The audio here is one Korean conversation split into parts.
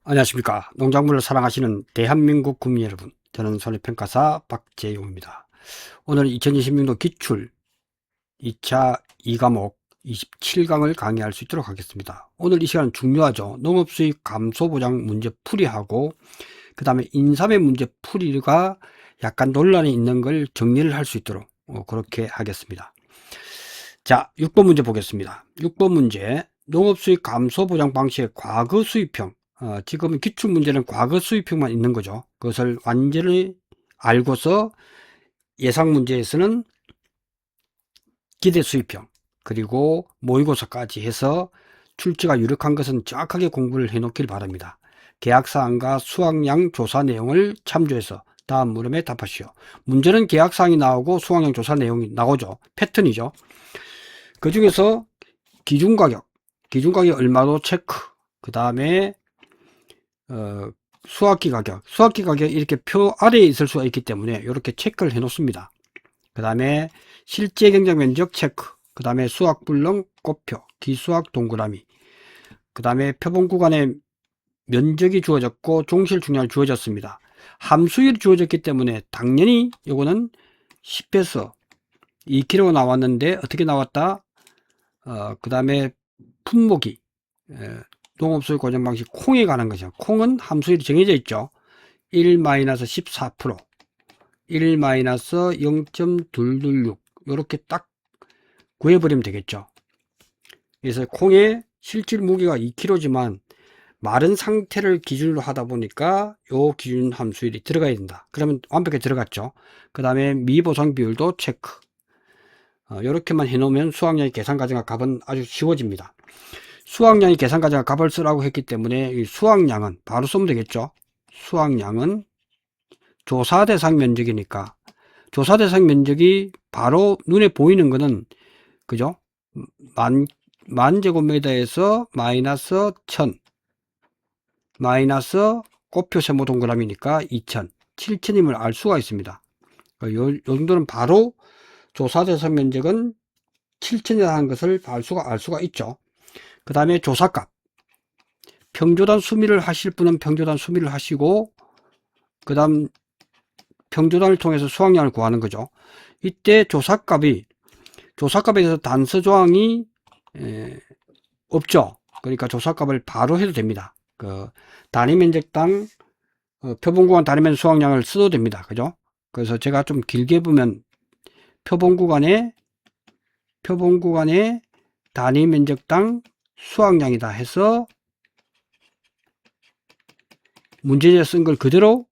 안녕하십니까. 농작물을 사랑하시는 대한민국 국민 여러분, 저는 손해평가사 박재용입니다. 오늘 2026년도 기출 2차 2과목 27강을 강의할 수 있도록 하겠습니다. 오늘 이 시간은 중요하죠. 농업수익 감소보장 문제 풀이하고 그 다음에 인삼의 문제 풀이가 약간 논란이 있는 걸 정리를 할 수 있도록 그렇게 하겠습니다. 자, 6번 문제 보겠습니다. 6번 문제, 농업수익 감소보장 방식의 과거 수입형. 지금 기출문제는 과거 수입형만 있는 거죠. 그것을 완전히 알고서 예상문제에서는 기대 수입형, 그리고 모의고사까지 해서 출제가 유력한 것은 정확하게 공부를 해놓길 바랍니다. 계약사항과 수확량 조사 내용을 참조해서 다음 물음에 답하시오. 문제는 계약사항이 나오고 수확량 조사 내용이 나오죠. 패턴이죠. 그 중에서 기준가격 얼마도 체크, 그 다음에 수확기 가격 이렇게 표 아래에 있을 수가 있기 때문에 이렇게 체크를 해 놓습니다. 그 다음에 실제 경작 면적 체크, 그 다음에 수확불능 꽃표, 기수확 동그라미, 그 다음에 표본 구간에 면적이 주어졌고 종실 중량이 주어졌습니다. 함수율이 주어졌기 때문에 당연히 이거는 10에서 2kg 나왔는데 어떻게 나왔다? 그 다음에 품목이 농업수익 고정 방식 콩에 관한 것이죠. 콩은 함수율이 정해져 있죠. 1-14%, 1-0.226 이렇게 딱 구해버리면 되겠죠. 그래서 콩의 실질 무게가 2kg지만 마른 상태를 기준으로 하다 보니까 요 기준 함수율이 들어가야 된다. 그러면 완벽하게 들어갔죠. 그 다음에 미보상 비율도 체크. 이렇게만 해놓으면 수확량의 계산 과정과 값은 아주 쉬워집니다. 수확량이 계산 과정과 값을 쓰라고 했기 때문에 이 수확량은 바로 쓰면 되겠죠. 수확량은 조사 대상 면적이니까 조사 대상 면적이 바로 눈에 보이는 거는 그죠? 만 제곱미터에서 마이너스 1000 마이너스 꽃표 세모 동그라미니까 2000 7000임을 알 수가 있습니다. 요 정도는 바로 조사 대상 면적은 7000이라는 것을 알 수가 있죠. 그 다음에 조사값, 평조단 수미를 하실 분은 평조단 수미를 하시고 그 다음 평조단을 통해서 수확량을 구하는 거죠. 이때 조사값에 대해서 단서 조항이 없죠. 그러니까 조사값을 바로 해도 됩니다. 그 단위 면적당 표본구간 단위 면적 수확량을 써도 됩니다. 그죠? 그래서 제가 좀 길게 보면 표본구간의 단위 면적당 수확량이다 해서 문제지에 쓴 걸 그대로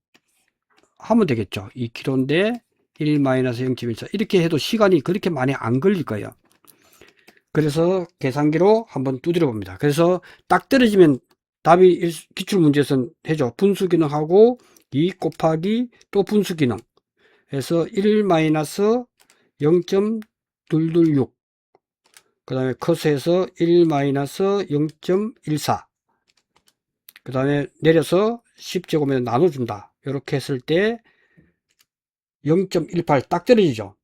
하면 되겠죠. 2kg인데 1-0.14 이렇게 해도 시간이 그렇게 많이 안 걸릴 거예요. 그래서 계산기로 한번 두드려 봅니다. 그래서 딱 떨어지면 답이 기출문제에서는 해죠. 분수기능하고 2 곱하기 또 분수기능 해서 1-0.226 그 다음에 커스해서 1-0.14 그 다음에 내려서 10제곱미터 나눠준다. 이렇게 했을 때 0.18 딱 떨어지죠.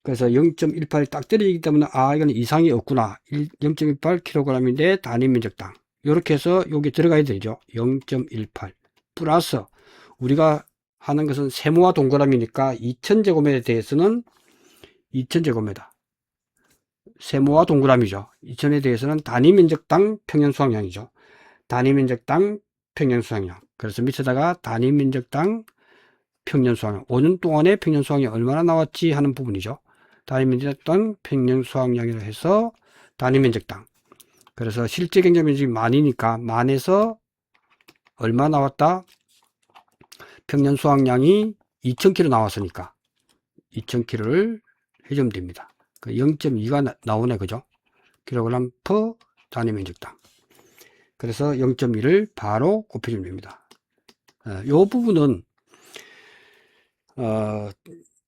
그래서 0.18 딱 떨어지기 때문에 이건 이상이 없구나. 0.18kg인데 단위 면적당 이렇게 해서 여기 들어가야 되죠. 0.18 플러스 우리가 하는 것은 세모와 동그라미니까 2000제곱미터에 대해서는 2000제곱미터 세모와 동그라미죠. 2000에 대해서는 단위 면적당 평년 수확량이죠. 단위 면적당 평년 수확량. 그래서 밑에다가 단위 면적당 평년 수확량 5년 동안의 평년 수확량이 얼마나 나왔지 하는 부분이죠. 단위 면적당 평년 수확량이라 해서 단위 면적당. 그래서 실제 경작 면적이 만이니까 만에서 얼마 나왔다? 평년 수확량이 2000kg 나왔으니까 2000kg를 해주면 됩니다. 0.2가 나오네, 그죠? 킬로그램 퍼 단위 면적당. 그래서 0.1을 바로 곱해주면 됩니다. 이 부분은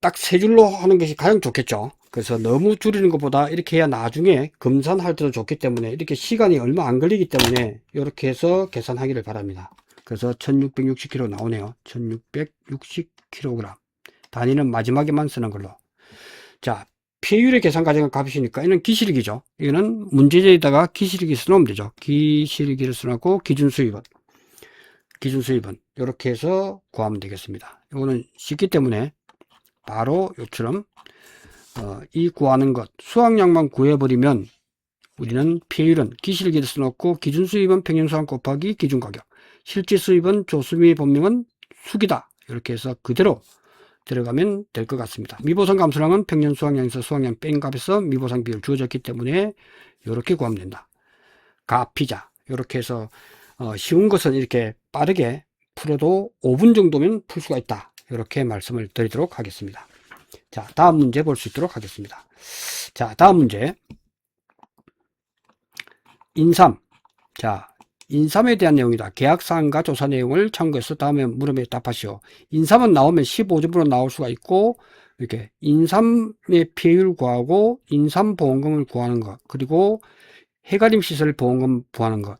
딱 세 줄로 하는 것이 가장 좋겠죠. 그래서 너무 줄이는 것보다 이렇게 해야 나중에 검산할 때도 좋기 때문에 이렇게 시간이 얼마 안 걸리기 때문에 이렇게 해서 계산하기를 바랍니다. 그래서 1660kg 나오네요. 1660kg. 단위는 마지막에만 쓰는 걸로. 자, 폐율의 계산 가정한 값이니까 이는 기실기죠. 이거는 문제제에다가 기실기 써놓으면 되죠. 기실기를 써놓고 기준수입은 이렇게 해서 구하면 되겠습니다. 이거는 쉽기 때문에 바로 이처럼 이 구하는 것 수확량만 구해버리면 우리는 폐율은 기실기를 써놓고 기준수입은 평균수확 곱하기 기준가격, 실질수입은 조수미 본명은 수기다 이렇게 해서 그대로 들어가면 될 것 같습니다. 미보상 감수량은 평년 수확량에서 수확량 뺀 값에서 미보상 비율 주어졌기 때문에 이렇게 구하면 된다. 가피자 이렇게 해서 쉬운 것은 이렇게 빠르게 풀어도 5분 정도면 풀 수가 있다. 이렇게 말씀을 드리도록 하겠습니다. 자, 다음 문제 볼 수 있도록 하겠습니다. 자, 다음 문제 인삼. 자, 인삼에 대한 내용이다. 계약사항과 조사 내용을 참고해서 다음에 물음에 답하시오. 인삼은 나오면 15점으로 나올 수가 있고 이렇게 인삼의 피해율 구하고 인삼보험금을 구하는 것 그리고 해가림 시설 보험금 구하는 것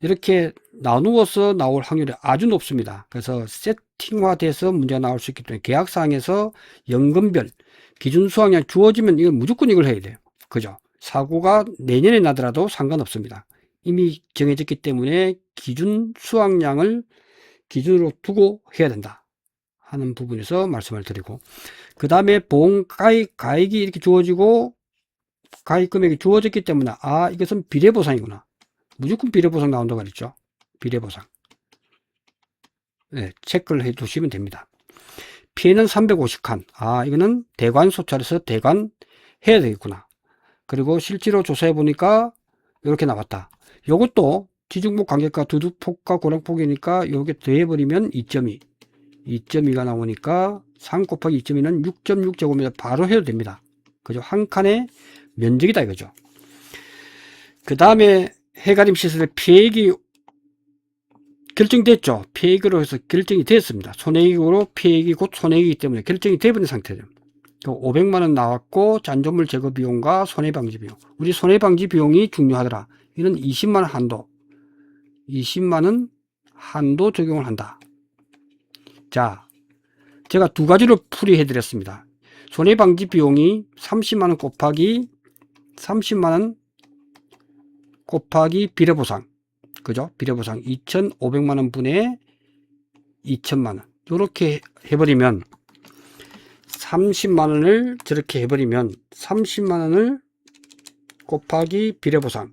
이렇게 나누어서 나올 확률이 아주 높습니다. 그래서 세팅화돼서 문제가 나올 수 있기 때문에 계약사항에서 연금별 기준 수확량 주어지면 이건 무조건 이걸 해야 돼요. 그죠? 사고가 내년에 나더라도 상관없습니다. 이미 정해졌기 때문에 기준 수확량을 기준으로 두고 해야 된다 하는 부분에서 말씀을 드리고, 그 다음에 보험 가액이 이렇게 주어지고 가액 금액이 주어졌기 때문에 이것은 비례보상이구나. 무조건 비례보상 나온다고 그랬죠. 비례보상. 네, 체크를 해 두시면 됩니다. 피해는 350칸. 이거는 대관 소찰에서 대관 해야 되겠구나. 그리고 실제로 조사해 보니까 이렇게 나왔다. 요것도 지중복 간격과 두둑폭과 고랑폭이니까 요게 더해버리면 2.2가 나오니까 3 곱하기 2.2는 6.6제곱미터 바로 해도 됩니다. 그죠? 한 칸의 면적이다 이거죠. 그 다음에 해가림 시설의 피해액이 결정됐죠. 피해액으로 해서 결정이 됐습니다. 손해액으로 피해액이 곧 손해액이기 때문에 결정이 되어버린 상태죠. 500만원 나왔고 잔존물 제거 비용과 손해방지 비용. 우리 손해방지 비용이 중요하더라. 이는 20만원 한도. 20만원 한도 적용을 한다. 자, 제가 두 가지로 풀이해 드렸습니다. 손해방지 비용이 30만원 곱하기 비례보상. 그죠? 비례보상 2,500만원 분의 2천만원. 이렇게 해버리면 30만원을 저렇게 해버리면 30만원을 곱하기 비례보상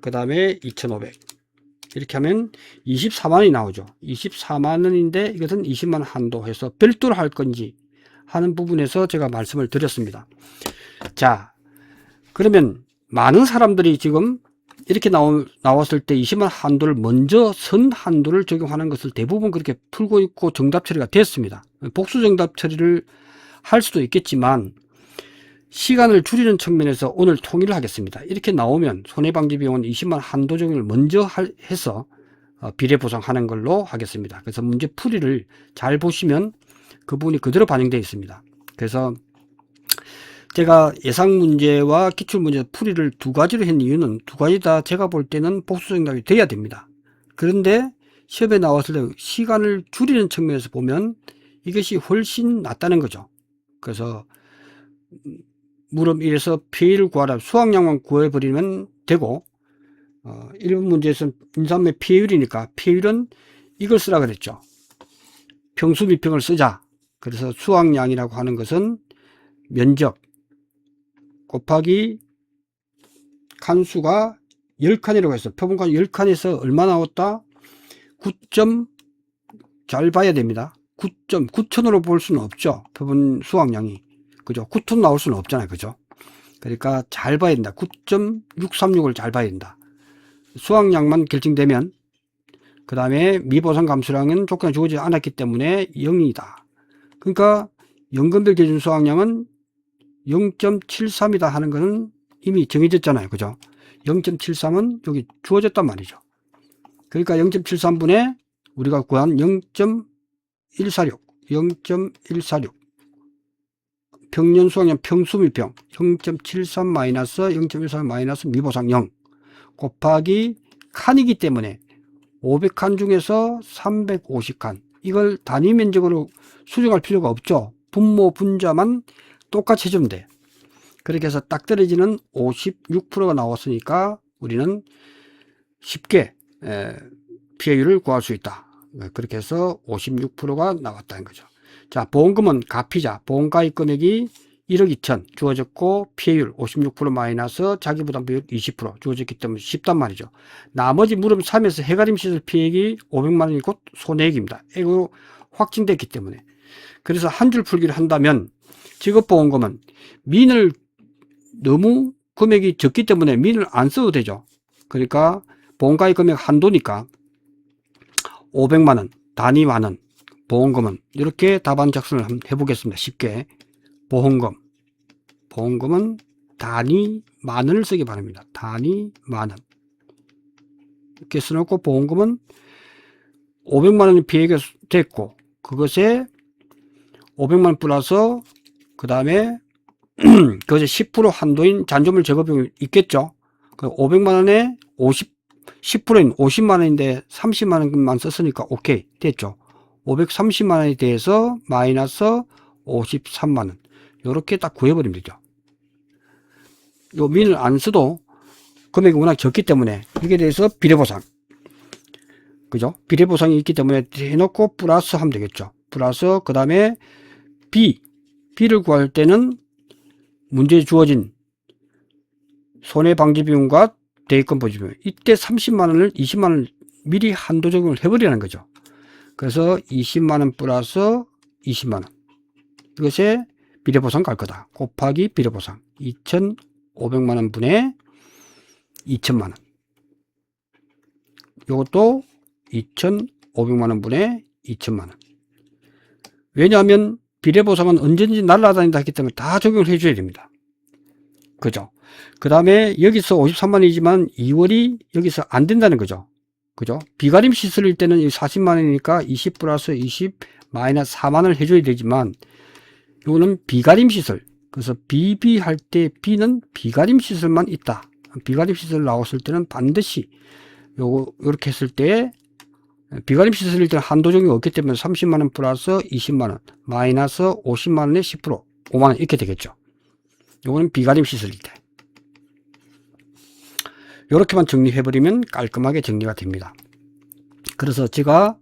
그 다음에 2,500 이렇게 하면 24만원이 나오죠. 24만원인데 이것은 20만원 한도 해서 별도로 할 건지 하는 부분에서 제가 말씀을 드렸습니다. 자, 그러면 많은 사람들이 지금 이렇게 나왔을 때 20만원 한도를 먼저 선 한도를 적용하는 것을 대부분 그렇게 풀고 있고 정답 처리가 됐습니다. 복수 정답 처리를 할 수도 있겠지만 시간을 줄이는 측면에서 오늘 통일을 하겠습니다. 이렇게 나오면 손해방지 비용은 20만원 한도 적용을 먼저 해서 비례보상하는 걸로 하겠습니다. 그래서 문제 풀이를 잘 보시면 그 부분이 그대로 반영되어 있습니다. 그래서 제가 예상 문제와 기출 문제 풀이를 두 가지로 한 이유는 두 가지 다 제가 볼 때는 복수 정답이 돼야 됩니다. 그런데 시험에 나왔을 때 시간을 줄이는 측면에서 보면 이것이 훨씬 낫다는 거죠. 그래서 물음 1에서 피해를 구하라. 수확량만 구해버리면 되고 1번 문제에서는 인삼의 피해율이니까 피해율은 이걸 쓰라 그랬죠. 평수 미평을 쓰자. 그래서 수확량이라고 하는 것은 면적 곱하기 칸수가 10칸이라고 해서 표본칸 10칸에서 얼마 나왔다? 9점 잘 봐야 됩니다. 9점 9천으로 볼 수는 없죠. 표본 수확량이. 그죠? 9톤 나올 수는 없잖아요. 그죠? 그러니까 잘 봐야 된다. 9.636을 잘 봐야 된다. 수확량만 결정되면 그 다음에 미보상 감수량은 조건이 주어지지 않았기 때문에 0이다. 그러니까 연금별 기준 수확량은 0.73이다 하는 것은 이미 정해졌잖아요. 그죠? 0.73은 여기 주어졌단 말이죠. 그러니까 0.73분의 우리가 구한 0.146 평년 수확량 평수미평 0.73 마이너스 0.13 마이너스 미보상 0 곱하기 칸이기 때문에 500칸 중에서 350칸 이걸 단위 면적으로 수정할 필요가 없죠. 분모 분자만 똑같이 해주면 돼. 그렇게 해서 딱 떨어지는 56%가 나왔으니까 우리는 쉽게 피해율을 구할 수 있다. 그렇게 해서 56%가 나왔다는 거죠. 자, 보험금은 가피자, 보험가입 금액이 1억 2천 주어졌고 피해율 56% 마이너스 자기부담비율 20% 주어졌기 때문에 쉽단 말이죠. 나머지 물음 3에서 해가림 시설 피해액이 500만 원이 곧 손해액입니다. 이거 확정됐기 때문에. 그래서 한 줄 풀기를 한다면 직업보험금은 민을 너무 금액이 적기 때문에 민을 안 써도 되죠. 그러니까 보험가입 금액 한도니까 500만 원, 단위 만원, 보험금은 이렇게 답안 작성을 한번 해보겠습니다. 쉽게. 보험금은 단위 만원을 쓰기 바랍니다. 단위 만원. 이렇게 써놓고 보험금은 500만 원이 피해가 됐고, 그것에 500만 원 플러스, 그 다음에 그것에 10% 한도인 잔존물 제거비용이 있겠죠. 500만 원에 10%인 50만 원인데 30만 원만 썼으니까 오케이 됐죠. 530만 원에 대해서 마이너스 53만 원. 요렇게 딱 구해버리면 되죠. 요 민을 안 써도 금액이 워낙 적기 때문에 이게 대해서 비례보상. 그죠? 비례보상이 있기 때문에 해놓고 플러스 하면 되겠죠. 플러스, 그 다음에 B를 구할 때는 문제에 주어진 손해방지비용과 대입금 보조비용. 이때 30만원을 20만원을 미리 한도 적용을 해버리는 거죠. 그래서 20만원 플러스 20만원. 이것에 비례보상 갈 거다. 곱하기 비례보상. 2,500만원 분의 2천만원. 이것도 2,500만원 분의 2천만원. 왜냐하면 비례보상은 언제든지 날아다닌다 했기 때문에 다 적용을 해줘야 됩니다. 그죠? 그 다음에 여기서 53만원이지만 2월이 여기서 안 된다는 거죠. 그죠? 비가림 시설일 때는 40만원이니까 20 플러스 20 마이너스 4만원을 해줘야 되지만 이거는 비가림 시설. 그래서 비비할 때 B는 비가림 시설만 있다. 비가림 시설 나왔을 때는 반드시 요렇게 했을 때 비가림 시설일 때는 한도 적용이 없기 때문에 30만원 플러스 20만원 마이너스 50만원에 10% 5만원 이렇게 되겠죠. 요거는 비가림 시설일 때. 요렇게만 정리해버리면 깔끔하게 정리가 됩니다. 그래서 제가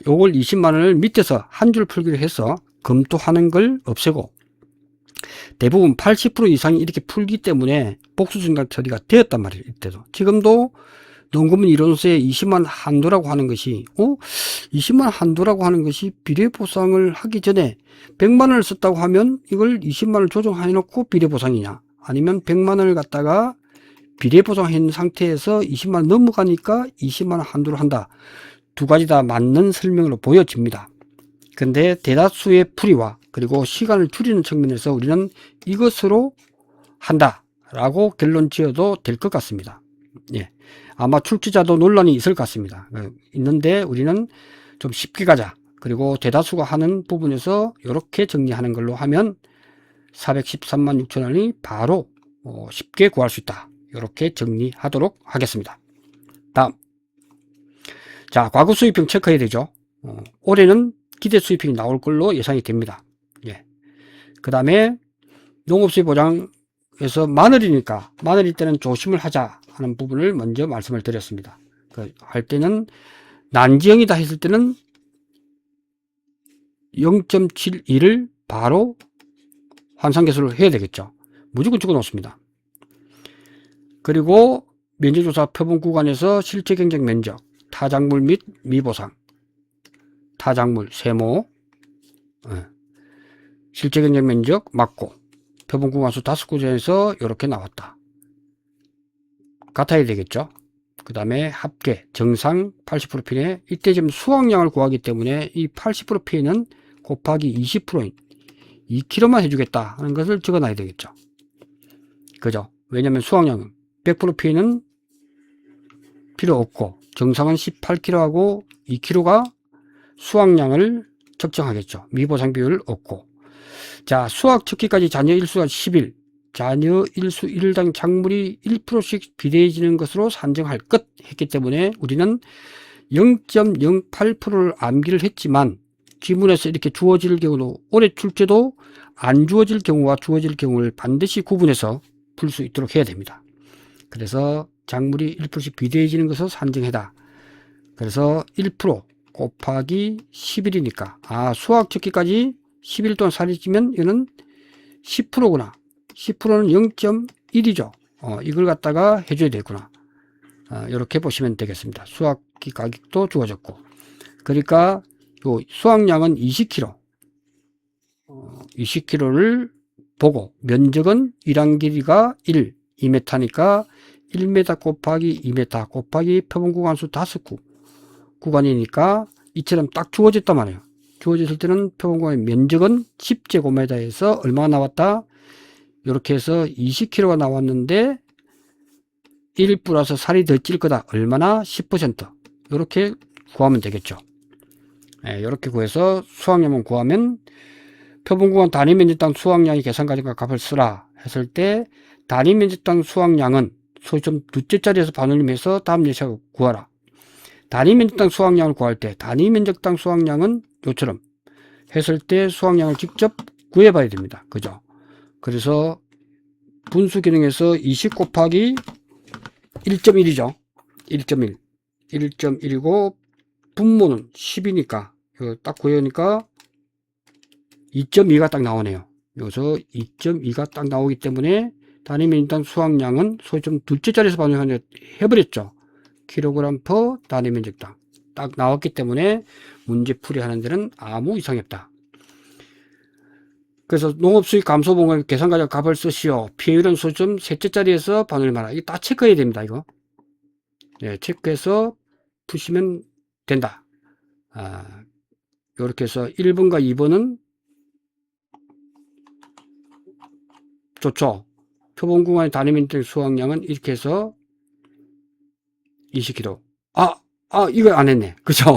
요걸 20만원을 밑에서 한 줄 풀기로 해서 검토하는 걸 없애고 대부분 80% 이상이 이렇게 풀기 때문에 복수증가 처리가 되었단 말이에요. 이때도. 지금도 농구문 이론서에 20만 한도라고 하는 것이 20만 한도라고 하는 것이 비례보상을 하기 전에 100만 원을 썼다고 하면 이걸 20만 원을 조정해 놓고 비례보상이냐, 아니면 100만 원을 갖다가 비례보상한 상태에서 20만 원 넘어가니까 20만 원 한도로 한다. 두 가지 다 맞는 설명으로 보여집니다. 근데 대다수의 풀이와 그리고 시간을 줄이는 측면에서 우리는 이것으로 한다라고 결론 지어도 될 것 같습니다. 예. 아마 출제자도 논란이 있을 것 같습니다. 있는데 우리는 좀 쉽게 가자. 그리고 대다수가 하는 부분에서 이렇게 정리하는 걸로 하면 413만 6천 원이 바로 쉽게 구할 수 있다. 이렇게 정리하도록 하겠습니다. 다음. 자, 과거 수익평 체크해야 되죠. 올해는 기대 수익평이 나올 걸로 예상이 됩니다. 예. 그 다음에 농업수익보장에서 마늘이니까 마늘일 때는 조심을 하자 하는 부분을 먼저 말씀을 드렸습니다. 할 때는 난지형이다 했을 때는 0.72를 바로 환산계수를 해야 되겠죠. 무조건 찍어 놓습니다. 그리고 면적조사 표본 구간에서 실제 경쟁 면적, 타작물 및 미보상, 타작물 세모, 실제 경쟁 면적 맞고 표본 구간수 5구간에서 이렇게 나왔다. 같아야 되겠죠. 그 다음에 합계 정상 80% 피해. 이때 지금 수확량을 구하기 때문에 이 80% 피해는 곱하기 20%인 2kg만 해주겠다 하는 것을 적어놔야 되겠죠. 그죠? 왜냐하면 수확량은 100% 피해는 필요 없고 정상은 18kg하고 2kg가 수확량을 측정하겠죠. 미보상 비율 없고. 자, 수확 척기까지 잔여 일수가 10일, 잔여 일수 1일당 작물이 1%씩 비례해지는 것으로 산정할 것 했기 때문에 우리는 0.08%를 암기를 했지만 지문에서 이렇게 주어질 경우도 올해 출제도 안 주어질 경우와 주어질 경우를 반드시 구분해서 풀 수 있도록 해야 됩니다. 그래서 작물이 1%씩 비대해지는 것을 산정해다. 그래서 1% 곱하기 10일이니까 수학 적기까지 10일 동안 살이 찌면 이거는 10%구나. 10%는 0.1이죠. 이걸 갖다가 해줘야 되겠구나. 이렇게 보시면 되겠습니다. 수확기 가격도 주어졌고, 그러니까 요 수확량은 20kg, 20kg를 보고 면적은 일한 길이가 2m니까 1m 곱하기 2m 곱하기 표본 구간수 5구 구간이니까 이처럼 딱 주어졌단 말이에요. 주어졌을 때는 표본 구간의 면적은 10제곱미터에서 얼마가 나왔다? 이렇게 해서 20kg가 나왔는데 1 플러스 살이 더 찔 거다. 얼마나? 10%. 이렇게 구하면 되겠죠. 이렇게 구해서 수확량만 구하면 표본 구간 단위 면적당 수확량의 계산 과정과 값을 쓰라 했을 때 단위 면적당 수확량은 소점 둘째 자리에서 반올림해서 다음 예시하고 구하라. 단위 면적당 수확량을 구할 때 단위 면적당 수확량은 요처럼 했을 때 수확량을 직접 구해봐야 됩니다. 그죠? 그래서 분수 기능에서 20 곱하기 1.1이죠. 1.1. 1.1이고 분모는 10이니까 딱 구해오니까 2.2가 딱 나오네요. 여기서 2.2가 딱 나오기 때문에 단위 면적당 수확량은 소점 둘째 자리에서 반영을 해버렸죠. 킬로그램 퍼 단위 면적당 딱 나왔기 때문에 문제풀이 하는 데는 아무 이상이 없다. 그래서 농업수익 감소분을 계산과정 값을 쓰시오. 피해율은 소점 셋째 자리에서 반올림하라. 이거 다 체크해야 됩니다. 이거. 네, 체크해서 푸시면 된다. 이렇게 해서 1번과 2번은 좋죠. 표본 구간의 단위 면적 수확량은 이렇게 해서 20kg. 이거 안 했네. 그죠?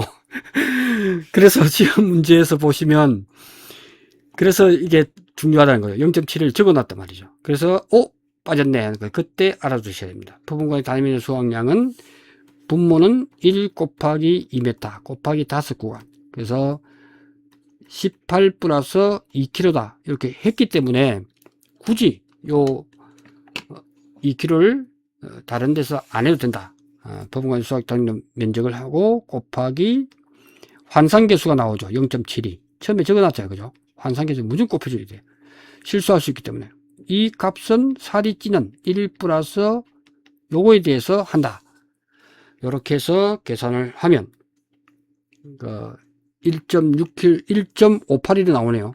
그래서 지금 문제에서 보시면, 그래서 이게 중요하다는 거예요. 0.7을 적어 놨단 말이죠. 그래서, 빠졌네. 그때 알아두셔야 됩니다. 표본 구간의 단위 면적 수확량은 분모는 1 곱하기 2m 곱하기 5구간. 그래서 18 플러스 2kg다. 이렇게 했기 때문에 굳이 요 2kg를 다른 데서 안 해도 된다. 표본관 수확 단위 면적을 하고 곱하기 환산계수가 나오죠. 0.72. 처음에 적어놨잖아요. 그죠? 환산계수 무조건 곱해줘야 돼요. 실수할 수 있기 때문에. 이 값은 살이 찌는 1 플러스 요거에 대해서 한다. 이렇게 해서 계산을 하면 1.6kg, 1.581이 나오네요.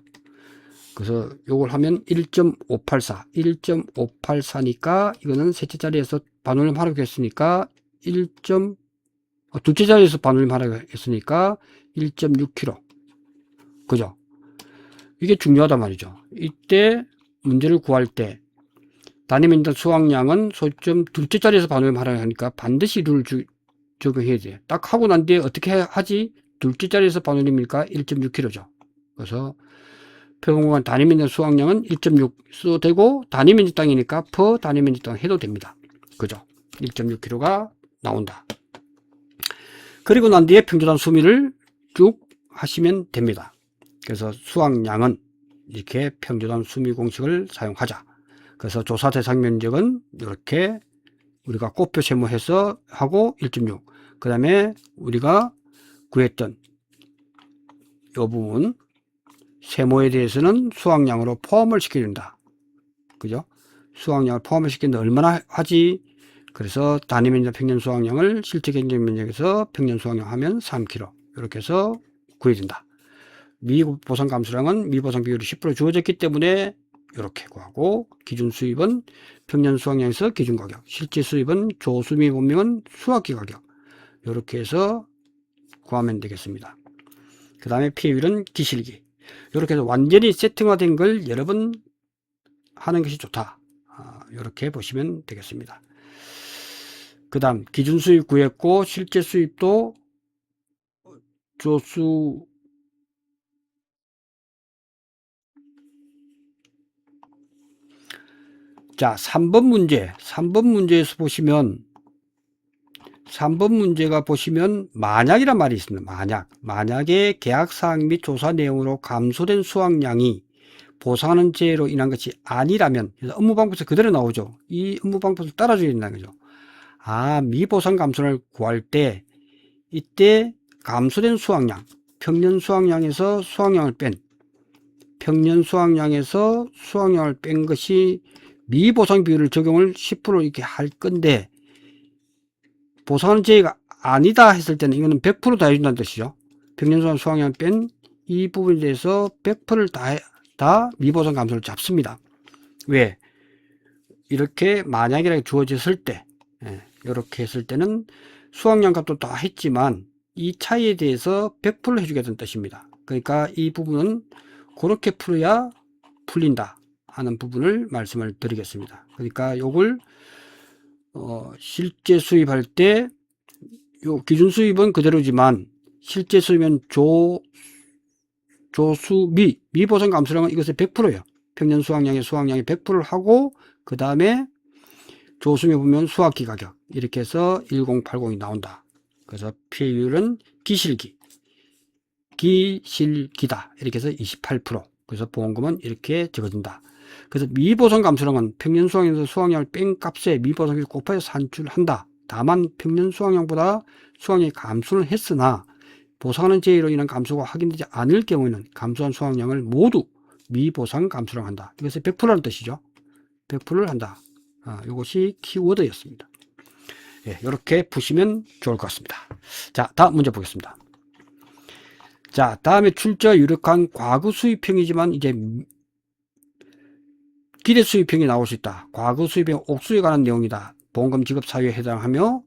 그래서 요걸 하면 1.584, 1.584니까 이거는 셋째 자리에서 반올림 하라고 했으니까 둘째 자리에서 반올림 하라고 했으니까 1.6kg. 그죠? 이게 중요하단 말이죠. 이때 문제를 구할 때 단위 면적 수확량은 소점 둘째 자리에서 반올림 하라고 하니까 반드시 룰을 적용해야 돼요. 딱 하고 난 뒤에 어떻게 하지? 둘째 자리에서 반올림이니까 1.6kg죠. 그래서 표본구간 단위 면적 수확량은 1.6 써도 되고 단위 면적당이니까 퍼 단위 면적당 해도 됩니다. 그죠? 1.6kg가 나온다. 그리고 난 뒤에 평균한 수미를 쭉 하시면 됩니다. 그래서 수확량은 이렇게 평균한 수미 공식을 사용하자. 그래서 조사 대상 면적은 이렇게 우리가 꽃표 세모해서 하고 1.6. 그 다음에 우리가 구했던 이 부분 세모에 대해서는 수확량으로 포함을 시켜준다. 그죠? 수확량을 포함을 시키는데 얼마나 하지? 그래서 단위 면적 평년 수확량을 실제 경쟁 면적에서 평년 수확량 하면 3kg. 이렇게 해서 구해준다. 미보상 감수량은 미보상 비율이 10% 주어졌기 때문에 이렇게 구하고 기준 수입은 평년 수확량에서 기준 가격, 실제 수입은 조수미 본명은 수확기 가격. 이렇게 해서 구하면 되겠습니다. 그 다음에 피해율은 기실기. 이렇게 해서 완전히 세팅화된 걸 여러 번 하는 것이 좋다. 이렇게 보시면 되겠습니다. 그 다음 기준 수입 구했고 실제 수입도 조수 자 3번 문제에서 보시면 3번 문제가 보시면 만약이란 말이 있습니다. 만약에 계약사항 및 조사 내용으로 감소된 수확량이 보상하는 죄로 인한 것이 아니라면, 그래서 업무방법에서 그대로 나오죠. 이 업무방법을 따라줘야 된다는 거죠. 미보상 감소를 구할 때 이때 감소된 수확량, 평년 수확량에서 수확량을 뺀 것이 미보상 비율을 적용을 10% 이렇게 할 건데, 보상하는 죄가 아니다 했을 때는 이거는 100% 다 해준다는 뜻이죠. 평년 수확량 뺀 이 부분에 대해서 100%를 다 미보상 감소를 잡습니다. 왜? 이렇게 만약이라고 주어졌을 때, 이렇게 했을 때는 수확량 값도 다 했지만 이 차이에 대해서 100% 해주겠다는 뜻입니다. 그러니까 이 부분은 그렇게 풀어야 풀린다 하는 부분을 말씀을 드리겠습니다. 그러니까 요걸 실제 수입할 때 요 기준 수입은 그대로지만 실제 수입은 미보상 감소량은 이것의 100%예요. 평년 수확량의 100%를 하고 그 다음에 조수매 보면 수확기 가격 이렇게 해서 1080이 나온다. 그래서 피해율은 기실기다 이렇게 해서 28%. 그래서 보험금은 이렇게 적어진다. 그래서 미보상 감소량은 평년 수확량에서 수확량을 뺀 값에 미보상을 곱하여 산출한다. 다만 평년 수확량보다 수확량이 감소는 했으나 보상하는 죄로 인한 감소가 확인되지 않을 경우에는 감소한 수확량을 모두 미보상 감소량 한다. 이것이 100%라는 뜻이죠. 100%를 한다. 이것이 키워드였습니다. 이렇게 푸시면 좋을 것 같습니다. 자, 다음 문제 보겠습니다. 자, 다음에 출제가 유력한 과거 수입형이지만 이제 기대 수입형이 나올 수 있다. 과거 수입형 옥수에 관한 내용이다. 보험금 지급 사유에 해당하며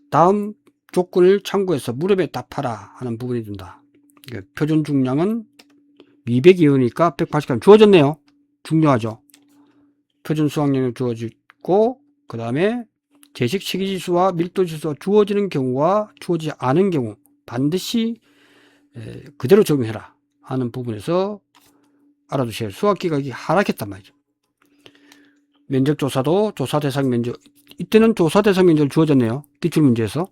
다음 조건을 참고해서 무렵에 답하라 하는 부분이 든다. 표준 중량은 미백이오니까 180g 주어졌네요. 중요하죠. 표준 수확량이 주어지고 그 다음에 제식 시기지수와 밀도지수가 주어지는 경우와 주어지지 않은 경우 반드시 그대로 적용해라 하는 부분에서 알아두셔야 해요. 수확기각이 하락했단 말이죠. 면적조사도 조사대상 면적, 이때는 조사대상 면적을 주어졌네요. 기출문제에서.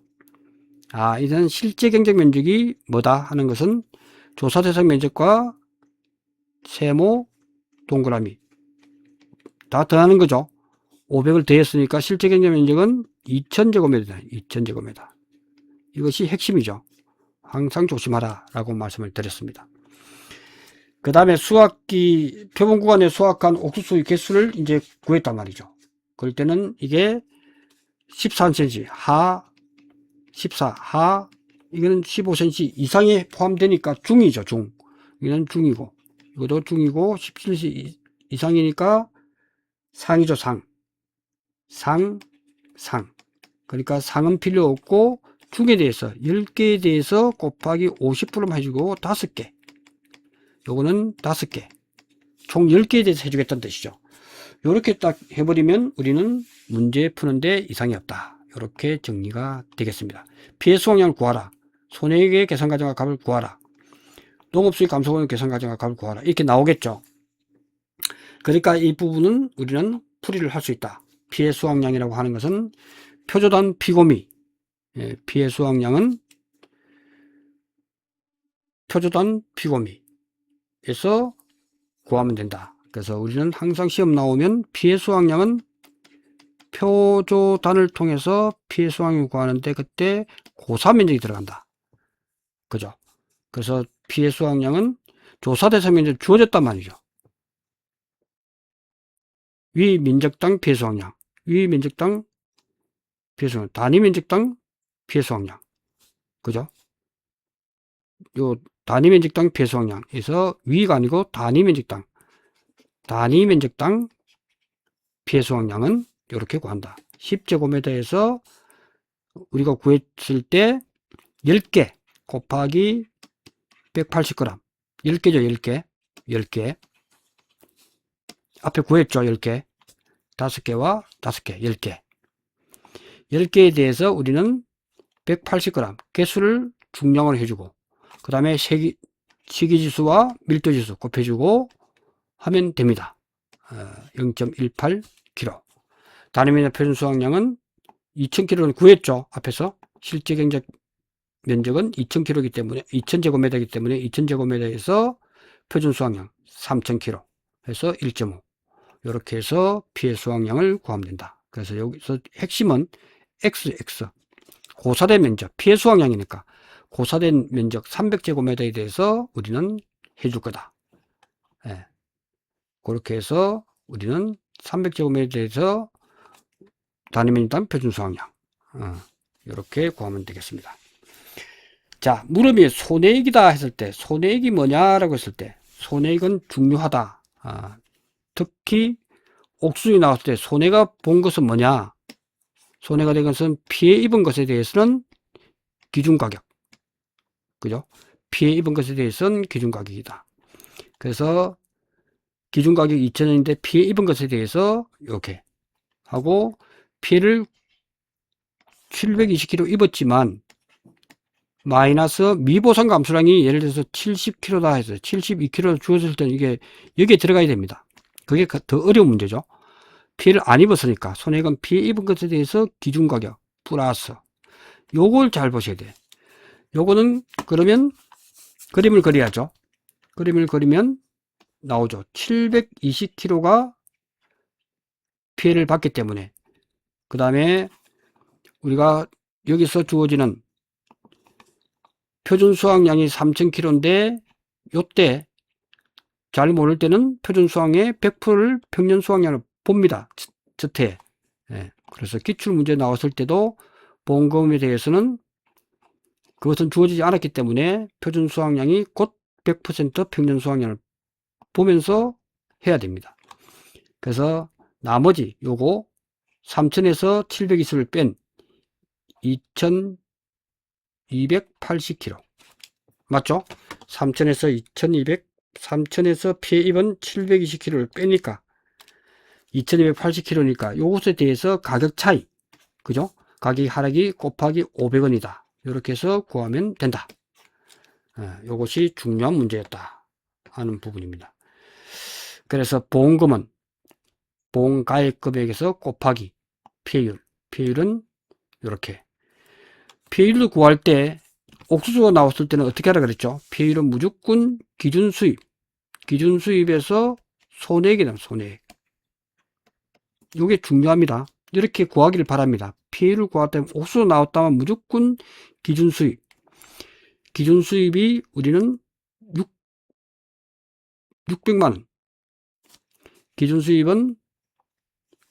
이제는 실제 경쟁 면적이 뭐다 하는 것은 조사대상 면적과 세모 동그라미 다 더하는 거죠. 500을 더했으니까 실제 경쟁 면적은 2000제곱미터다. 2000제곱미터. 이것이 핵심이죠. 항상 조심하라 라고 말씀을 드렸습니다. 그 다음에 수확기, 표본 구간에 수확한 옥수수의 개수를 이제 구했단 말이죠. 그럴 때는 이게 13cm, 이거는 15cm 이상에 포함되니까 중이죠, 중. 이거는 중이고, 이것도 중이고, 17cm 이상이니까 상이죠, 상. 그러니까 상은 필요 없고, 중에 대해서, 10개에 대해서 곱하기 50%만 해주고, 5개. 요거는 5개. 총 10개에 대해서 해주겠다는 뜻이죠. 요렇게 딱 해버리면 우리는 문제 푸는데 이상이 없다. 이렇게 정리가 되겠습니다. 피해 수확량을 구하라. 손해액의 계산과정과 값을 구하라. 농업수익 감소금의 계산과정과 값을 구하라. 이렇게 나오겠죠. 그러니까 이 부분은 우리는 풀이를 할 수 있다. 피해 수확량이라고 하는 것은 표조단 피고미. 피해 수확량은 표조단 피고미에서 구하면 된다. 그래서 우리는 항상 시험 나오면 피해 수확량은 표조단을 통해서 피해 수확량을 구하는데 그때 고사 면적이 들어간다. 그죠? 그래서 피해 수확량은 조사 대상 면적이 주어졌단 말이죠. 위 면적당 피해 수확량, 위 면적당 피해 수확량, 단위 면적당 피해 수확량. 그죠? 요 단위 면적당 피해 수확량에서 위가 아니고 단위 면적당 피해 수확량은 이렇게 구한다. 10제곱미터에서 우리가 구했을 때 10개 곱하기 180g 10개죠. 10개 앞에 구했죠. 10개 5개와 5개 10개 10개에 대해서 우리는 180g 개수를 중량을 해주고 그 다음에 시기지수와 밀도지수 곱해주고 하면 됩니다. 0.18kg. 단위미터 표준 수확량은 2000km는 구했죠. 앞에서 실제 경작 면적은 2000km이기 때문에 2000제곱미터이기 때문에 2000제곱미터에서 표준 수확량 3000km 해서 1.5 이렇게 해서 피해 수확량을 구하면 된다. 그래서 여기서 핵심은 XX 고사된 면적 피해 수확량이니까 고사된 면적 300제곱미터에 대해서 우리는 해줄 거다. 예. 그렇게 해서 우리는 300제곱미터에 대해서 단위미터 표준 수확량 이렇게 구하면 되겠습니다. 자, 물음이 손해액이다 했을 때 손해액이 뭐냐라고 했을 때 손해액은 중요하다. 특히 옥수수이 나왔을 때 손해가 본 것은 뭐냐, 손해가 된 것은 피해 입은 것에 대해서는 기준가격, 그죠? 피해 입은 것에 대해서는 기준가격이다. 그래서 기준가격 2,000원인데 피해 입은 것에 대해서 이렇게 하고 피해를 720kg 입었지만 마이너스 미보상 감수량이 예를 들어서 70kg다 해서 72kg 주어질 때는 이게 여기에 들어가야 됩니다. 그게 더 어려운 문제죠. 피해를 안 입었으니까 손해액은 피해 입은 것에 대해서 기준가격 플러스 요걸 잘 보셔야 돼. 요거는 그러면 그림을 그려야죠. 그림을 그리면 나오죠. 720kg가 피해를 받기 때문에 그 다음에 우리가 여기서 주어지는 표준 수확량이 3000kg인데 요때 잘 모를 때는 표준 수확량의 100%를 평년 수확량을 봅니다. 저태. 예. 그래서 기출 문제 나왔을 때도 보험금에 대해서는 그것은 주어지지 않았기 때문에 표준 수확량이 곧 100% 평년 수확량을 보면서 해야 됩니다. 그래서 나머지 요거 3000에서 720을 뺀 2280kg 맞죠? 3000에서 3000에서 피해 입은 720kg를 빼니까 2280kg니까 요것에 대해서 가격 차이, 그죠? 가격 하락이 곱하기 500원이다. 이렇게 해서 구하면 된다. 요것이 중요한 문제였다 하는 부분입니다. 그래서 보험금은 보험가액 금액에서 곱하기 피해율, 피해율은 이렇게 피해율을 구할 때 옥수수가 나왔을 때는 어떻게 하라 그랬죠? 피해율은 무조건 기준수입, 기준수입에서 손해액이다. 손해액. 이게 중요합니다. 이렇게 구하기를 바랍니다. 피해를 구할 때 옥수수 나왔다면 무조건 기준수입. 기준수입이 우리는 600만원. 기준수입은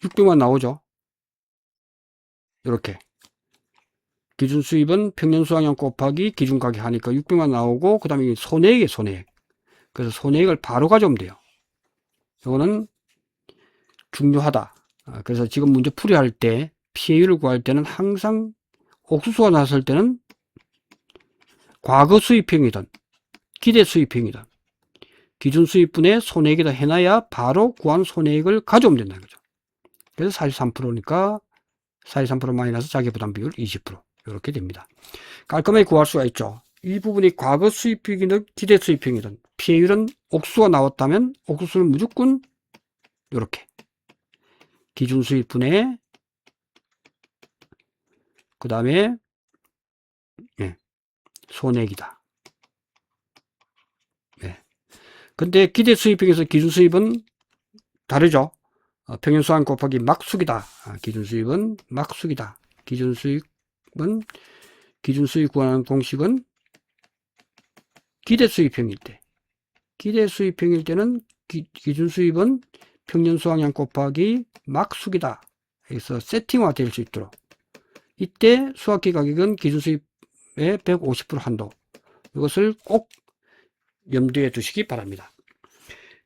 600만 나오죠. 이렇게. 기준수입은 평년수확량 곱하기 기준가격 하니까 600만 나오고, 그 다음에 손해액이에요, 손해액. 그래서 손해액을 바로 가져오면 돼요. 이거는 중요하다. 그래서 지금 문제 풀이할 때 피해율을 구할 때는 항상 옥수수가 나왔을 때는 과거 수입형이든 기대 수입형이든 기준 수입분의 손해액이다 해놔야 바로 구한 손해액을 가져오면 된다는 거죠. 그래서 43%니까 43% 마이너스 자기부담 비율 20% 이렇게 됩니다. 깔끔하게 구할 수가 있죠. 이 부분이 과거 수입형이든 기대 수입형이든 피해율은 옥수수가 나왔다면 옥수수는 무조건 이렇게 기준 수입분의 그 다음에 손해액이다. 근데 기대 수입형에서 기준 수입은 다르죠. 평균 수확 곱하기 막수기다. 기준 수입은 막수기다. 기준 수입은 기준 수입 구하는 공식은 기대 수입형일 때, 기대 수입형일 때는 기준 수입은 평년 수확량 곱하기 막수기다. 그래서 세팅화 될 수 있도록 이때 수확기 가격은 기준 수입의 150% 한도. 이것을 꼭 염두에 두시기 바랍니다.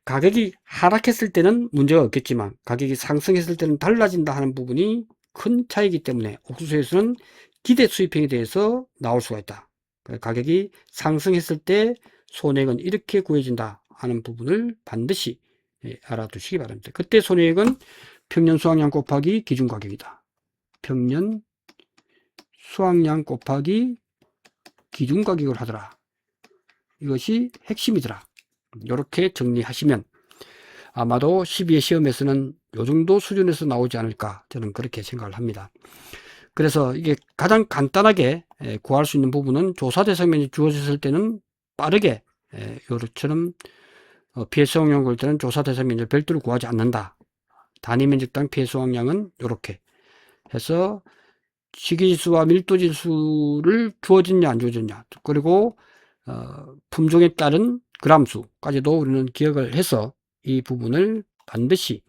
가격이 하락했을 때는 문제가 없겠지만 가격이 상승했을 때는 달라진다 하는 부분이 큰 차이기 때문에 옥수수에서는 기대 수입형에 대해서 나올 수가 있다. 가격이 상승했을 때 손해액은 이렇게 구해진다 하는 부분을 반드시 알아두시기 바랍니다. 그때 손해액은 평년 수확량 곱하기 기준 가격이다. 평년 수확량 곱하기 기준 가격을 하더라. 이것이 핵심이더라. 이렇게 정리하시면 아마도 12회 시험에서는 이 정도 수준에서 나오지 않을까 저는 그렇게 생각을 합니다. 그래서 이게 가장 간단하게 구할 수 있는 부분은 조사 대상면이 주어졌을 때는 빠르게 요처럼 피해 수확량 볼 때는 조사 대상면을 별도로 구하지 않는다. 단위 면적당 피해 수확량은 이렇게 해서 시기지수와 밀도지수를 주어졌냐 안 주어졌냐, 그리고 품종에 따른 그람수까지도 우리는 기억을 해서 이 부분을 반드시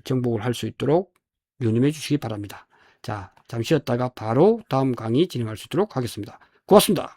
정복을 할 수 있도록 유념해 주시기 바랍니다. 자, 잠시 쉬었다가 바로 다음 강의 진행할 수 있도록 하겠습니다. 고맙습니다.